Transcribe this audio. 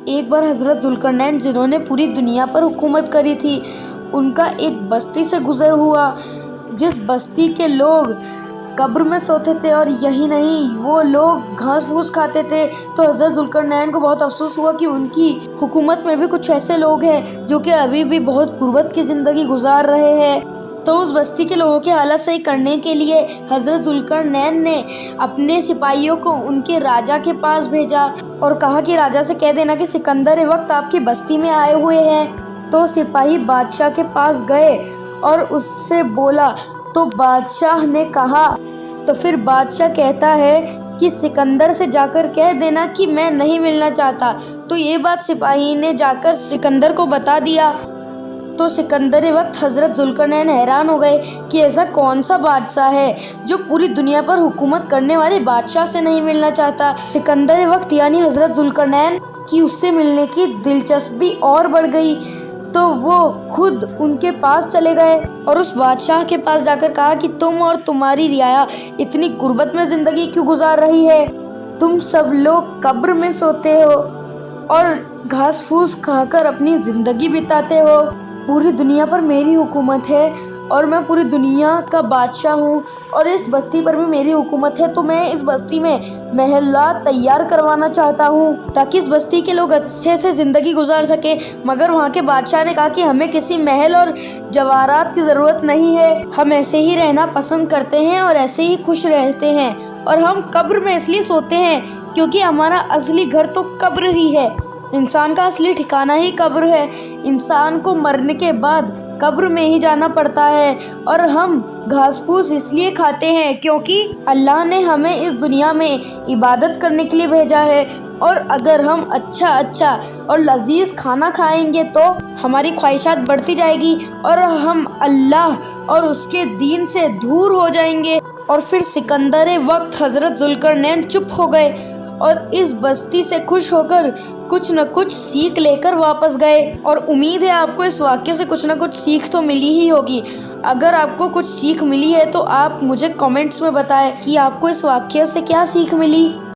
ایک بار حضرت ذوالقرنین جنہوں نے پوری دنیا پر حکومت کری تھی، ان کا ایک بستی سے گزر ہوا جس بستی کے لوگ قبر میں سوتے تھے، اور یہی نہیں وہ لوگ گھاس پھوس کھاتے تھے۔ تو حضرت ذوالقرنین کو بہت افسوس ہوا کہ ان کی حکومت میں بھی کچھ ایسے لوگ ہیں جو کہ ابھی بھی بہت غربت کی زندگی گزار رہے ہیں۔ تو اس بستی کے لوگوں کی حالت صحیح کرنے کے لیے حضرت ذوالقرنین نے اپنے سپاہیوں کو ان کے راجا کے پاس بھیجا اور کہا کہ راجا سے کہہ دینا کہ سکندر وقت آپ کی بستی میں آئے ہوئے ہیں۔ تو سپاہی بادشاہ کے پاس گئے اور اس سے بولا تو بادشاہ نے کہا، تو پھر بادشاہ کہتا ہے کہ سکندر سے جا کر کہہ دینا کہ میں نہیں ملنا چاہتا۔ تو یہ بات سپاہی نے جا کر سکندر کو بتا دیا۔ تو سکندر وقت حضرت ذوالقرنین حیران ہو گئے کہ ایسا کون سا بادشاہ ہے جو پوری دنیا پر حکومت کرنے والے بادشاہ سے نہیں ملنا چاہتا۔ سکندر وقت یعنی حضرت ذوالقرنین کی اس سے ملنے کی دلچسپی اور بڑھ گئی، تو وہ خود ان کے پاس چلے گئے اور اس بادشاہ کے پاس جا کر کہا کہ تم اور تمہاری رعایا اتنی غربت میں زندگی کیوں گزار رہی ہے؟ تم سب لوگ قبر میں سوتے ہو اور گھاس پھوس کھا کر اپنی زندگی بتاتے ہو۔ پوری دنیا پر میری حکومت ہے اور میں پوری دنیا کا بادشاہ ہوں، اور اس بستی پر بھی میری حکومت ہے، تو میں اس بستی میں محلات تیار کروانا چاہتا ہوں تاکہ اس بستی کے لوگ اچھے سے زندگی گزار سکیں۔ مگر وہاں کے بادشاہ نے کہا کہ ہمیں کسی محل اور جواہرات کی ضرورت نہیں ہے، ہم ایسے ہی رہنا پسند کرتے ہیں اور ایسے ہی خوش رہتے ہیں، اور ہم قبر میں اس لیے سوتے ہیں کیونکہ ہمارا اصلی گھر تو قبر ہی ہے۔ انسان کا اصلی ٹھکانہ ہی قبر ہے، انسان کو مرنے کے بعد قبر میں ہی جانا پڑتا ہے، اور ہم گھاس پھوس اس لیے کھاتے ہیں کیونکہ اللہ نے ہمیں اس دنیا میں عبادت کرنے کے لیے بھیجا ہے، اور اگر ہم اچھا اور لذیذ کھانا کھائیں گے تو ہماری خواہشات بڑھتی جائے گی اور ہم اللہ اور اس کے دین سے دور ہو جائیں گے۔ اور پھر سکندر وقت حضرت ذوالقرنین چپ ہو گئے اور اس بستی سے خوش ہو کر کچھ نہ کچھ سیکھ لے کر واپس گئے، اور امید ہے آپ کو اس واقعے سے کچھ نہ کچھ سیکھ تو ملی ہی ہوگی۔ اگر آپ کو کچھ سیکھ ملی ہے تو آپ مجھے کمنٹس میں بتائیں کہ آپ کو اس واقعے سے کیا سیکھ ملی۔